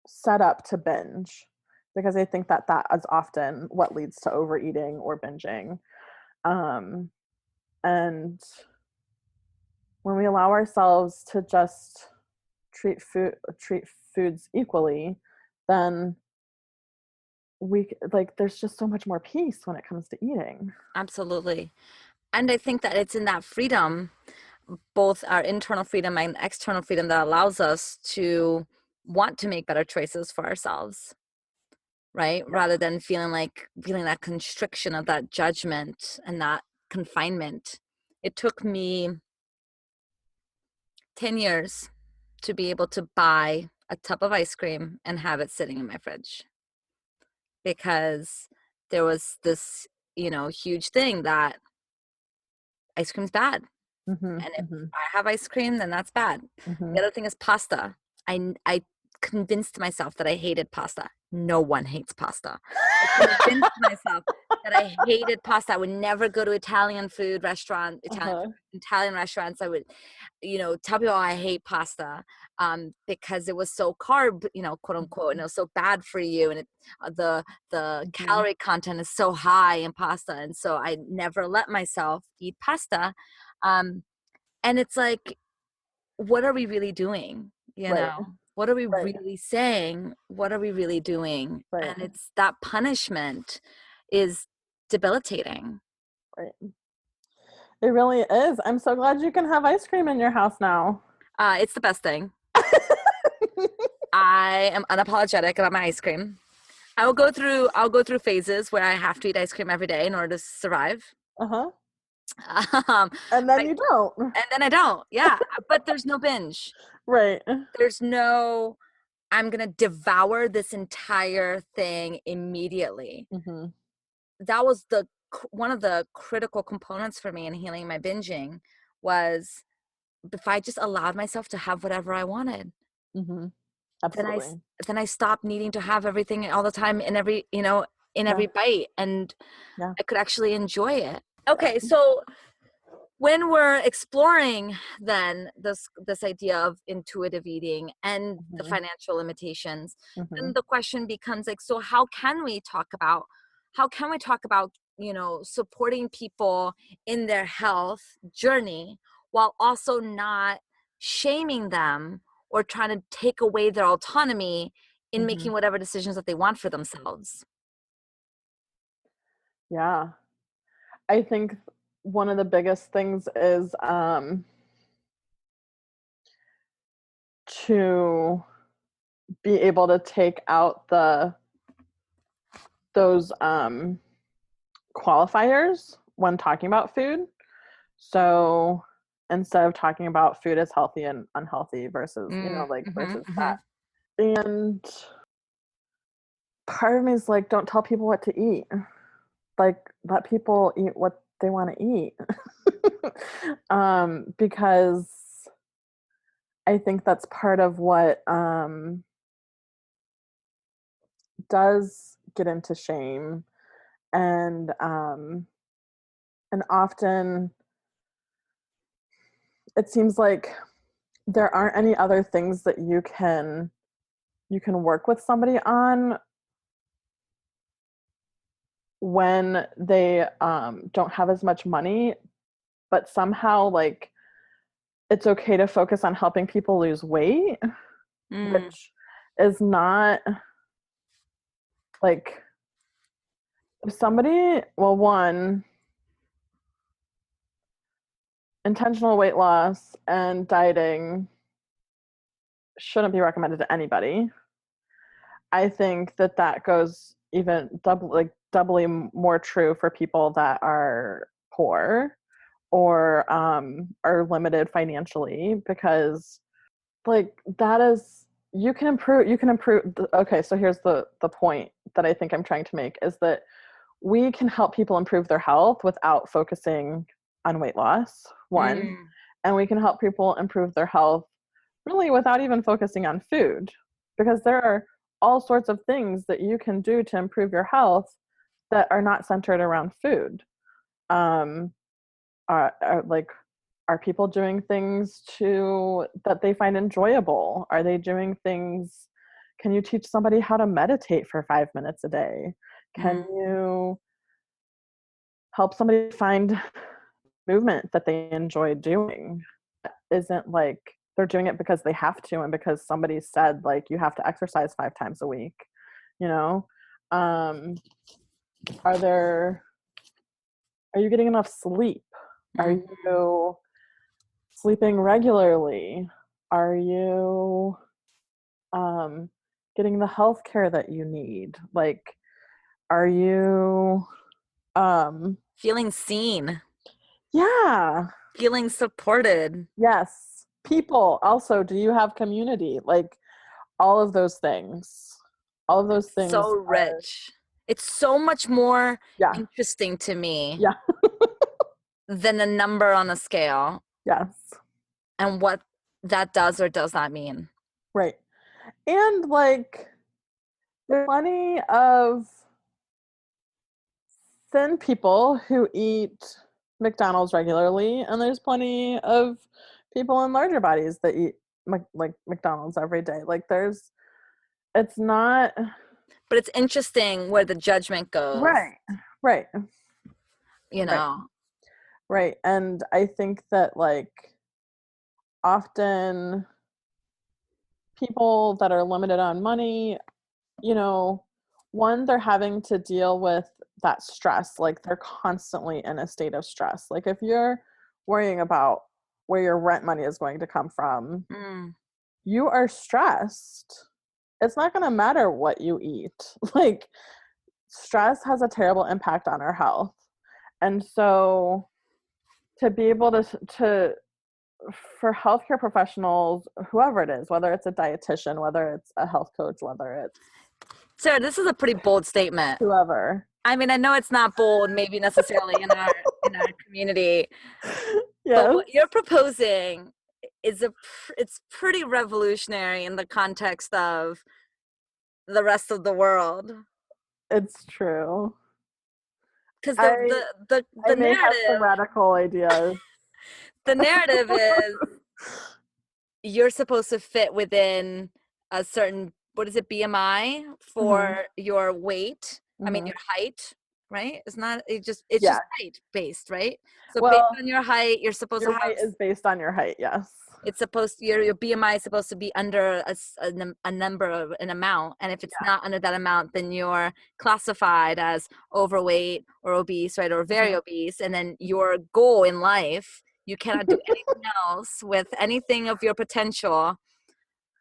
Speaker 1: setup to binge, because I think that that is often what leads to overeating or binging. And when we allow ourselves to just treat foods equally, then we like there's just so much more peace when it comes to eating.
Speaker 3: Absolutely. And I think that it's in that freedom, both our internal freedom and external freedom, that allows us to want to make better choices for ourselves, right? Rather than feeling that constriction of that judgment and that confinement. It took me 10 years to be able to buy a tub of ice cream and have it sitting in my fridge, because there was this, huge thing that ice cream's bad.
Speaker 1: Mhm,
Speaker 3: And if
Speaker 1: mhm,
Speaker 3: I have ice cream, then that's bad. The
Speaker 1: mhm.
Speaker 3: other thing is pasta. I convinced myself that I hated pasta. No one hates pasta. I convinced myself that I hated pasta. I would never go to
Speaker 1: Uh-huh.
Speaker 3: Italian restaurants. I would, tell people I hate pasta, because it was so carb, quote unquote, and it was so bad for you, and the
Speaker 1: Mhm.
Speaker 3: calorie content is so high in pasta, and so I never let myself eat pasta. Um, and it's like, what are we really doing?
Speaker 1: Right,
Speaker 3: What are we
Speaker 1: right,
Speaker 3: really saying? What are we really doing?
Speaker 1: right,
Speaker 3: And it's that punishment is debilitating.
Speaker 1: right. It really is. I'm so glad you can have ice cream in your house now.
Speaker 3: It's the best thing. I am unapologetic about my ice cream. I'll go through phases where I have to eat ice cream every day in order to survive.
Speaker 1: Uh-huh.
Speaker 3: Um,
Speaker 1: And then
Speaker 3: but,
Speaker 1: you don't.
Speaker 3: and then I don't. Yeah, but there's no binge.
Speaker 1: Right.
Speaker 3: There's no, I'm gonna devour this entire thing immediately.
Speaker 1: Mhm.
Speaker 3: That was one of the critical components for me in healing my binging, was if I just allowed myself to have whatever I wanted,
Speaker 1: Mhm.
Speaker 3: then
Speaker 1: Absolutely.
Speaker 3: then I stopped needing to have everything all the time in every
Speaker 1: Yeah.
Speaker 3: bite, and
Speaker 1: Yeah.
Speaker 3: I could actually enjoy it.
Speaker 1: Yeah.
Speaker 3: Okay, so when we're exploring then this idea of intuitive eating and the
Speaker 1: Mhm.
Speaker 3: financial limitations, then
Speaker 1: Mhm.
Speaker 3: the question becomes like, so how can we talk about supporting people in their health journey while also not shaming them or trying to take away their autonomy in making
Speaker 1: Mhm.
Speaker 3: whatever decisions that they want for themselves?
Speaker 1: Yeah. I think one of the biggest things is to be able to take out those qualifiers when talking about food. So instead of talking about food as healthy and unhealthy versus, like
Speaker 3: Mm-hmm,
Speaker 1: versus
Speaker 3: mm-hmm.
Speaker 1: that. And part of me is like, don't tell people what to eat. Like let people eat what they want to eat. Because I think that's part of what does get into shame, and and often it seems like there aren't any other things that you can work with somebody on when they don't have as much money, but somehow like it's okay to focus on helping people lose weight,
Speaker 3: Mm,
Speaker 1: which is not like if somebody, well, one, intentional weight loss and dieting shouldn't be recommended to anybody. I think that that goes even doubly more true for people that are poor or are limited financially, because like that is, you can improve. Okay, so here's the point that I think I'm trying to make, is that we can help people improve their health without focusing on weight loss, one,
Speaker 3: Mm.
Speaker 1: and we can help people improve their health really without even focusing on food, because there are all sorts of things that you can do to improve your health that are not centered around food. um like, are people doing things to that they find enjoyable? Are they doing things, can you teach somebody how to meditate for 5 minutes a day? Can
Speaker 3: Mm.
Speaker 1: you help somebody find movement that they enjoy doing? Isn't like they're doing it because they have to, and because somebody said like you have to exercise 5 times a week, you know. um are there are you getting enough sleep? Are
Speaker 3: Mm.
Speaker 1: you sleeping regularly? Are you um getting the health care that you need? Like, are you um
Speaker 3: Feeling seen,
Speaker 1: yeah,
Speaker 3: feeling supported.
Speaker 1: yes, people also, do you have community? Like, all of those things, all of those things
Speaker 3: So
Speaker 1: are,
Speaker 3: rich. It's so much more
Speaker 1: yeah,
Speaker 3: interesting to me
Speaker 1: yeah,
Speaker 3: than a number on a scale
Speaker 1: yes,
Speaker 3: and what that does or does not mean.
Speaker 1: right. And like, there's plenty of thin people who eat McDonald's regularly, and there's plenty of people in larger bodies that eat like McDonald's every day. Like, it's not
Speaker 3: But it's interesting where the judgment goes,
Speaker 1: right, right,
Speaker 3: you
Speaker 1: right,
Speaker 3: know.
Speaker 1: right. And I think that like often people that are limited on money, you know, one, they're having to deal with that stress. Like, they're constantly in a state of stress. Like, if you're worrying about where your rent money is going to come from,
Speaker 3: Mm.
Speaker 1: you are stressed. It's not going to matter what you eat. Like, stress has a terrible impact on our health. And so to be able to for healthcare professionals, whoever it is, whether it's a dietitian, whether it's a health coach, whether it's
Speaker 3: Sarah, this is a pretty bold statement.
Speaker 1: whoever.
Speaker 3: I mean, I know it's not bold, maybe necessarily in our community, but
Speaker 1: Yes,
Speaker 3: what you're proposing is it's pretty revolutionary in the context of the rest of the world.
Speaker 1: it's true.
Speaker 3: Because
Speaker 1: I I
Speaker 3: the
Speaker 1: may have some
Speaker 3: narrative
Speaker 1: radical ideas.
Speaker 3: is you're supposed to fit within a certain, what is it, BMI
Speaker 1: Hmm.
Speaker 3: for your weight. I mean
Speaker 1: Hmm.
Speaker 3: your height, right? It's
Speaker 1: Yeah.
Speaker 3: just height based, right? So based
Speaker 1: Well,
Speaker 3: on your height, you're supposed to
Speaker 1: your
Speaker 3: have,
Speaker 1: weight is based on your height. Yes.
Speaker 3: it's supposed your BMI is supposed to be under a number of an amount, and if it's
Speaker 1: Yeah.
Speaker 3: not under that amount, then you're classified as overweight or obese, right, or very
Speaker 1: Mhm.
Speaker 3: obese, and then your goal in life, you cannot do anything else with anything of your potential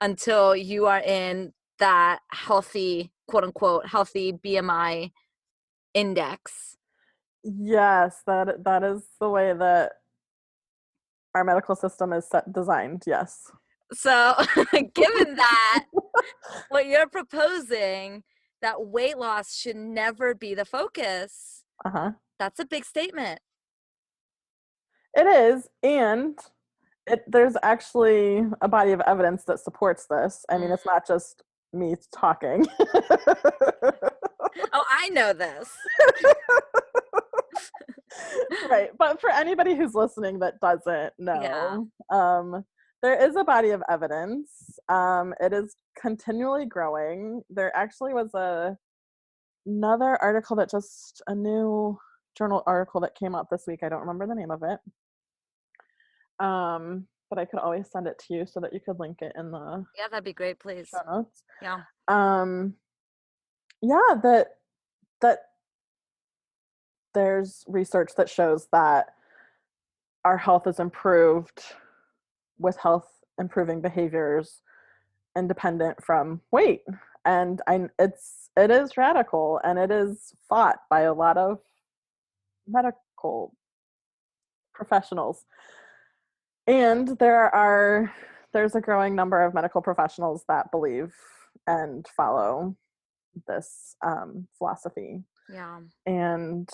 Speaker 3: until you are in that healthy, quote unquote, healthy BMI index.
Speaker 1: Yes, that is the way that our medical system is designed. Yes.
Speaker 3: So, given that, what you're proposing, that weight loss should never be the focus,
Speaker 1: Uh-huh.
Speaker 3: that's a big statement.
Speaker 1: It is, and there's actually a body of evidence that supports this. I mean,
Speaker 3: Mm.
Speaker 1: it's not just me talking.
Speaker 3: Oh, I know this.
Speaker 1: Right. But for anybody who's listening that doesn't
Speaker 3: Yeah.
Speaker 1: know, there is a body of evidence. It is continually growing. There actually was another article a new journal article that came out this week. I don't remember the name of it. But I could always send it to you so that you could link it in the
Speaker 3: Yeah, that'd be great, please.
Speaker 1: show notes.
Speaker 3: Yeah.
Speaker 1: Um, yeah, that there's research that shows that our health is improved with health improving behaviors independent from weight. and it is radical, and it is fought by a lot of medical professionals. And there's a growing number of medical professionals that believe and follow this philosophy.
Speaker 3: Yeah.
Speaker 1: And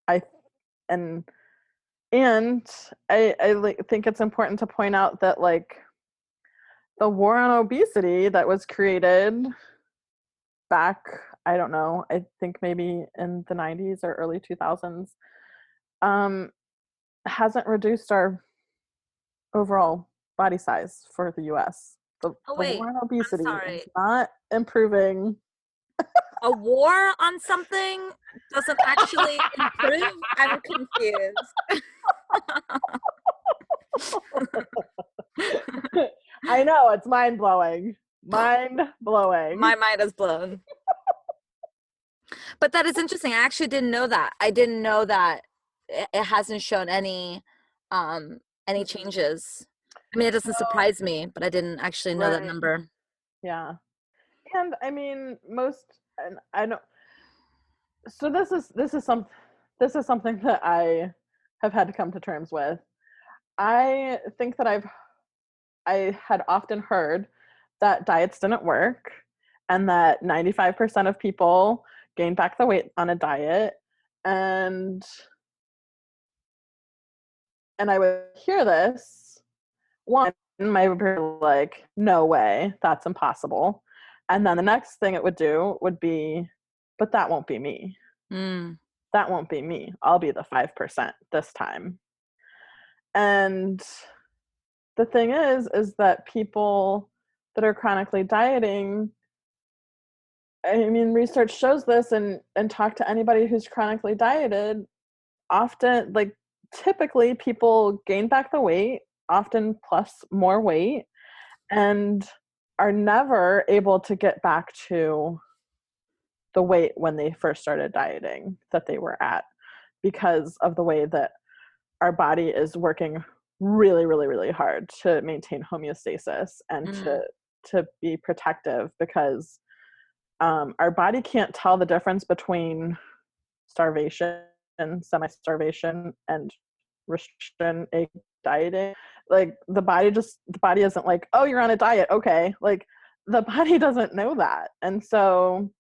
Speaker 1: I and I think it's important to point out that like the war on obesity that was created back, I don't know, I think maybe in the 90s or early 2000s, hasn't reduced our overall body size for the US. The
Speaker 3: wait,
Speaker 1: war on
Speaker 3: I'm
Speaker 1: obesity
Speaker 3: sorry.
Speaker 1: is not improving.
Speaker 3: A war on something doesn't actually improve? I'm confused.
Speaker 1: I know, it's mind-blowing. Mind-blowing.
Speaker 3: My mind is blown. But that is interesting. I actually didn't know that. I didn't know that it hasn't shown any changes. I mean, it doesn't surprise me, but I didn't actually know that
Speaker 1: Right.
Speaker 3: number.
Speaker 1: Yeah. And I mean, and I know, so this is something that I have had to come to terms with. I think that I had often heard that diets didn't work, and that 95% of people gain back the weight on a diet, and I would hear this. One, my would be like, no way, that's impossible. And then the next thing it would do would be, but that won't be me.
Speaker 3: Mm.
Speaker 1: That won't be me. I'll be the 5% this time. And the thing is that people that are chronically dieting, I mean, research shows this, and talk to anybody who's chronically dieted, often, like, typically people gain back the weight, often plus more weight, and are never able to get back to the weight when they first started dieting that they were at, because of the way that our body is working really, really, really hard to maintain homeostasis and to be protective, because our body can't tell the difference between starvation and semi-starvation and restriction, a dieting. Like the body isn't like, oh, you're on a diet, okay. Like the body doesn't know that. And so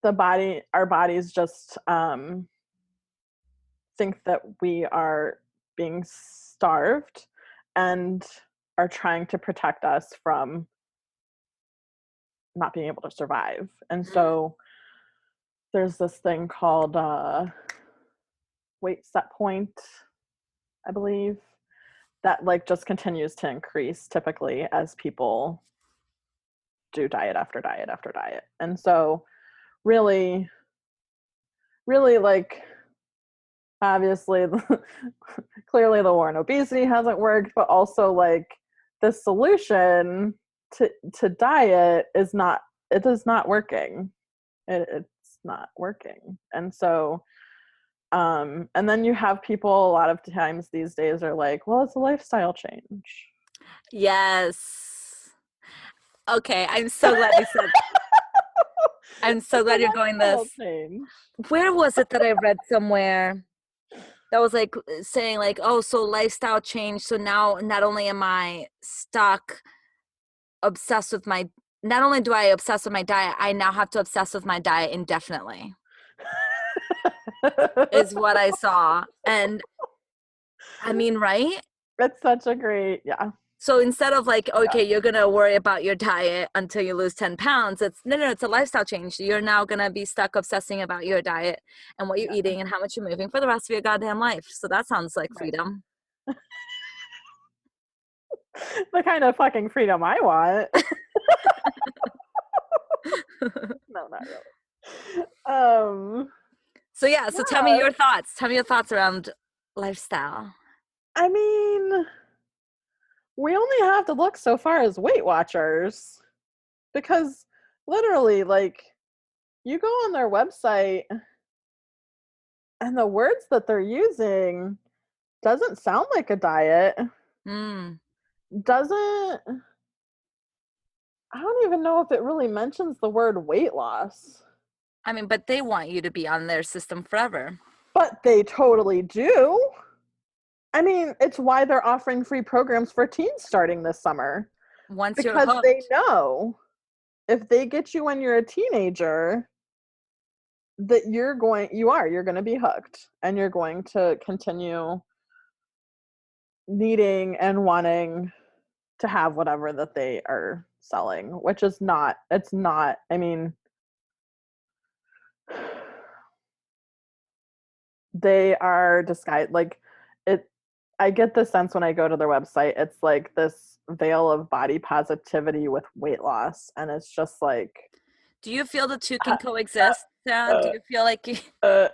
Speaker 1: our bodies just think that we are being starved and are trying to protect us from not being able to survive. And so there's this thing called weight set point, I believe, that like just continues to increase typically as people do diet after diet after diet. And so really, really, like, obviously clearly the war on obesity hasn't worked, but also like the solution to diet is not working. It's not working. And so and then you have people a lot of times these days are like, well, it's a lifestyle change.
Speaker 3: Yes. Okay, I'm so glad you said I'm so glad you're going this.
Speaker 1: Change.
Speaker 3: Where was it that I read somewhere that was like saying like, oh, so lifestyle change, so now not only am I obsessed with my not only do I obsess with my diet, I now have to obsess with my diet indefinitely. Is what I saw. And I mean, right?
Speaker 1: It's such a great, yeah.
Speaker 3: So instead of like, okay, you're going to worry about your diet until you lose 10 pounds, it's it's a lifestyle change. You're now going to be stuck obsessing about your diet and what you're eating and how much you're moving for the rest of your goddamn life. So that sounds like freedom.
Speaker 1: The kind of fucking freedom I want. No, not really.
Speaker 3: So yeah, so tell me your thoughts. Tell me your thoughts around lifestyle.
Speaker 1: I mean, we only have to look so far as Weight Watchers, because literally, like, you go on their website and the words that they're using doesn't sound like a diet. Doesn't I don't even know if it really mentions the word weight loss.
Speaker 3: I mean, but they want you to be on their system forever.
Speaker 1: But they totally do. I mean, it's why they're offering free programs for teens starting this summer.
Speaker 3: Once you're
Speaker 1: Because they
Speaker 3: hooked.
Speaker 1: know if they get you when you're a teenager, that you're going to be hooked, and you're going to continue needing and wanting to have whatever that they are selling, which is not, it's not, I mean, they are disguised, like, it, I get the sense when I go to their website, it's like this veil of body positivity with weight loss, and it's just like,
Speaker 3: Do you feel the two can coexist? Sarah? Do you feel like
Speaker 1: uh,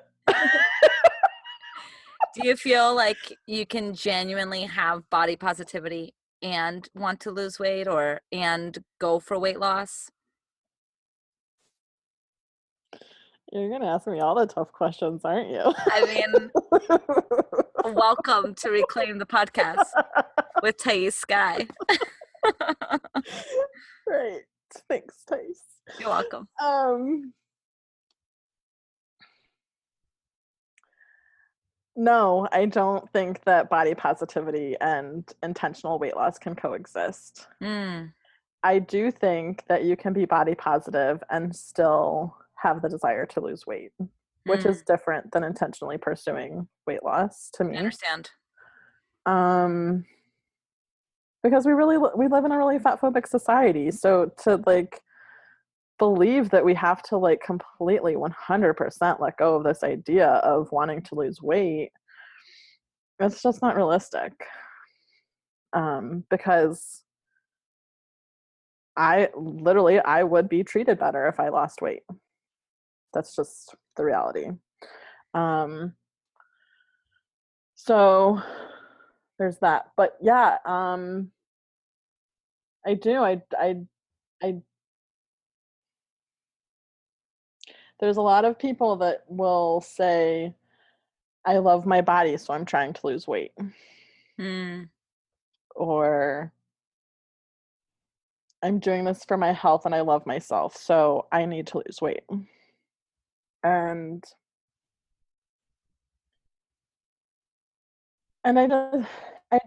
Speaker 3: do you feel like you can genuinely have body positivity and want to lose weight or and go for weight loss?
Speaker 1: you're gonna ask me all the tough questions, aren't you?
Speaker 3: I mean, welcome to Reclaim the Podcast with Thais Sky.
Speaker 1: Right. Thanks, Tice.
Speaker 3: You're welcome.
Speaker 1: No, I don't think that body positivity and intentional weight loss can coexist.
Speaker 3: Mm.
Speaker 1: I do think that you can be body positive and still have the desire to lose weight, which is different than intentionally pursuing weight loss to
Speaker 3: I
Speaker 1: me.
Speaker 3: understand.
Speaker 1: Because we live in a really fat phobic society. So to like believe that we have to like completely 100% let go of this idea of wanting to lose weight, it's just not realistic. Because I would be treated better if I lost weight. That's just the reality. So there's that. But yeah, I do. I there's a lot of people that will say, I love my body, so I'm trying to lose weight. Or I'm doing this for my health and I love myself, so I need to lose weight. And I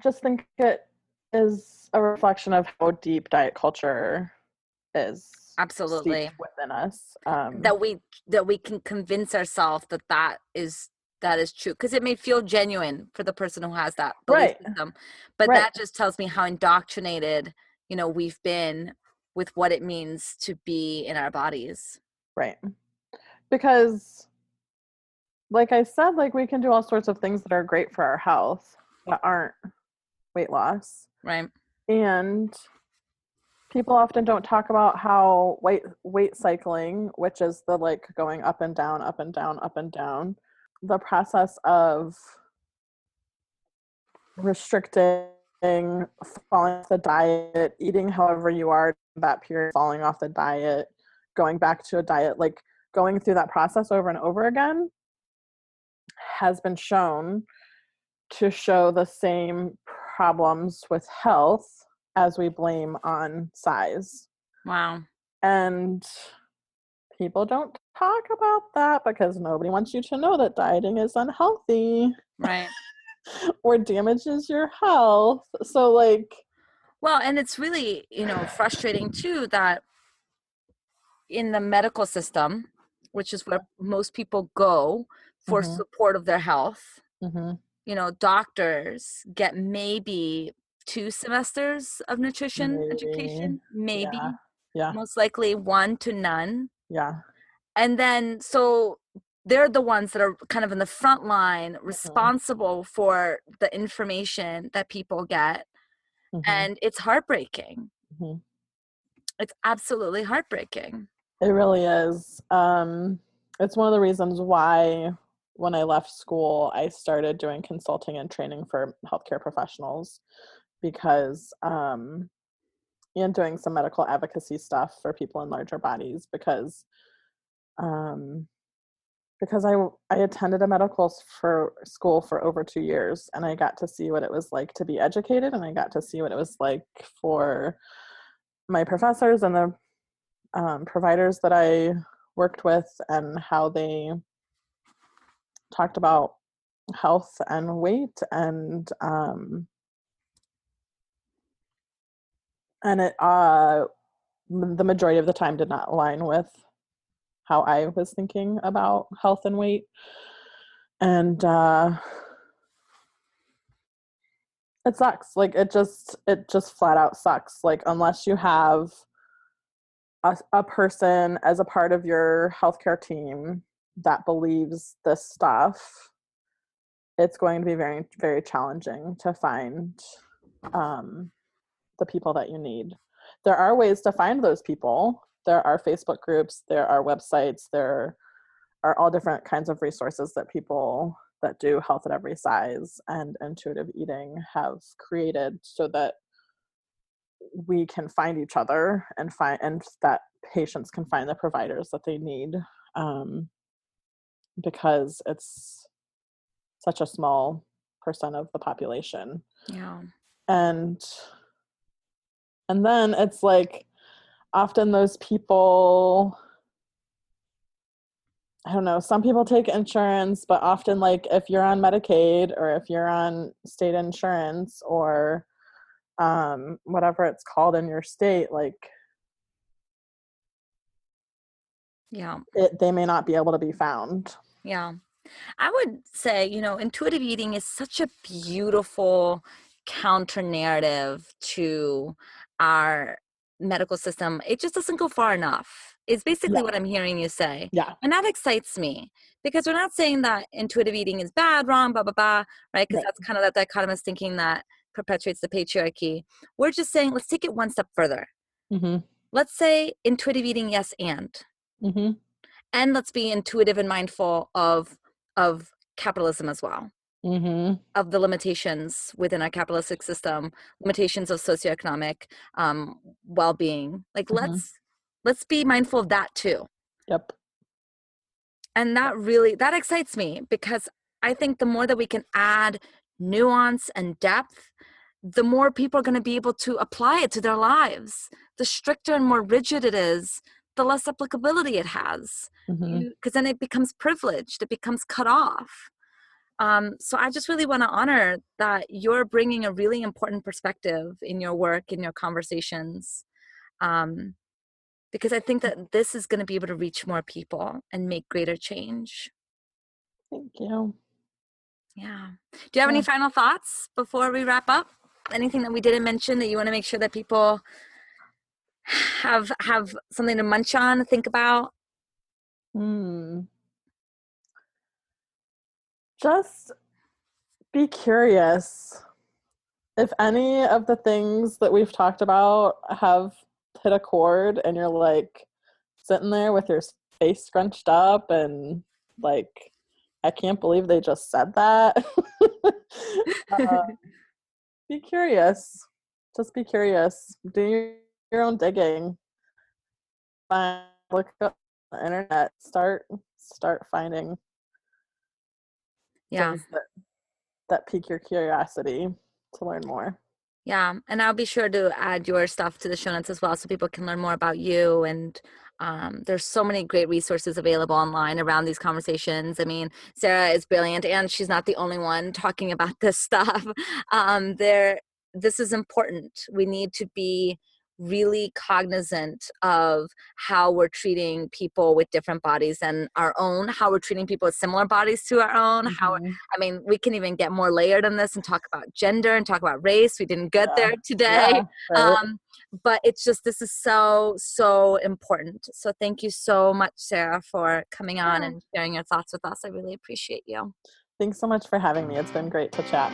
Speaker 1: just think it is a reflection of how deep diet culture is
Speaker 3: Absolutely.
Speaker 1: steeped within us.
Speaker 3: That we can convince ourselves that is true because it may feel genuine for the person who has that belief
Speaker 1: Right.
Speaker 3: system, but
Speaker 1: Right.
Speaker 3: that just tells me how indoctrinated we've been with what it means to be in our bodies.
Speaker 1: Right. Because like I said, like we can do all sorts of things that are great for our health that aren't weight loss.
Speaker 3: Right.
Speaker 1: And people often don't talk about how weight cycling, which is the like going up and down, up and down, up and down, the process of restricting, falling off the diet, eating however you are that period, falling off the diet, going back to a diet, like going through that process over and over again has been shown to show the same problems with health as we blame on size.
Speaker 3: Wow.
Speaker 1: And people don't talk about that because nobody wants you to know that dieting is unhealthy.
Speaker 3: Right.
Speaker 1: Or damages your health. So like,
Speaker 3: well, and it's really frustrating too that in the medical system, which is where most people go for support of their health, doctors get maybe 2 semesters of nutrition education, maybe.
Speaker 1: Yeah.
Speaker 3: Most likely 1 to none.
Speaker 1: Yeah.
Speaker 3: And then so they're the ones that are kind of in the front line responsible for the information that people get. And it's heartbreaking. It's absolutely heartbreaking.
Speaker 1: It really is. It's one of the reasons why when I left school, I started doing consulting and training for healthcare professionals because and doing some medical advocacy stuff for people in larger bodies because I attended a medical school for over 2 years, and I got to see what it was like to be educated, and I got to see what it was like for my professors and the providers that I worked with, and how they talked about health and weight, and it the majority of the time did not align with how I was thinking about health and weight. And it sucks. Like it just flat out sucks. Like unless you have a person as a part of your healthcare team that believes this stuff, it's going to be very, very challenging to find the people that you need. There are ways to find those people. There are Facebook groups, there are websites, there are all different kinds of resources that people that do health at every size and intuitive eating have created, so that we can find each other and that patients can find the providers that they need, because it's such a small percent of the population.
Speaker 3: Yeah.
Speaker 1: And then it's like often those people, I don't know, some people take insurance, but often like if you're on Medicaid or if you're on state insurance or whatever it's called in your state, like
Speaker 3: Yeah.
Speaker 1: they may not be able to be found.
Speaker 3: Yeah. I would say, intuitive eating is such a beautiful counter narrative to our medical system. It just doesn't go far enough. It's basically what I'm hearing you say.
Speaker 1: Yeah.
Speaker 3: And that excites me, because we're not saying that intuitive eating is bad, wrong, blah, blah, blah, right? Because that's kind of that dichotomous thinking that perpetuates the patriarchy. We're just saying, let's take it one step further.
Speaker 1: Mm-hmm.
Speaker 3: Let's say intuitive eating, yes, and.
Speaker 1: Mm-hmm.
Speaker 3: And let's be intuitive and mindful of capitalism as well,
Speaker 1: mm-hmm.
Speaker 3: of the limitations within our capitalistic system, limitations of socioeconomic well-being. Like let's be mindful of that too.
Speaker 1: Yep.
Speaker 3: And that excites me, because I think the more that we can add nuance and depth, the more people are going to be able to apply it to their lives. The stricter and more rigid it is, the less applicability it has, because then it becomes privileged, it becomes cut off. So I just really want to honor that you're bringing a really important perspective in your work, in your conversations, because I think that this is going to be able to reach more people and make greater change.
Speaker 1: Thank you.
Speaker 3: Yeah. Do you have any final thoughts before we wrap up? Anything that we didn't mention that you want to make sure that people have something to munch on, think about?
Speaker 1: Just be curious. If any of the things that we've talked about have hit a chord and you're like sitting there with your face scrunched up and like, I can't believe they just said that. Be curious. Just be curious. Do your own digging. Look up on the internet. Start finding things that pique your curiosity to learn more.
Speaker 3: Yeah, and I'll be sure to add your stuff to the show notes as well, so people can learn more about you. And there's so many great resources available online around these conversations. I mean, Sarah is brilliant, and she's not the only one talking about this stuff. This is important. We need to be really cognizant of how we're treating people with different bodies than our own, how we're treating people with similar bodies to our own. We can even get more layered on this and talk about gender and talk about race. We didn't get there today. But it's just, this is so important. So thank you so much, Sarah, for coming on and sharing your thoughts with us. I really appreciate you.
Speaker 1: Thanks so much for having me. It's been great to chat.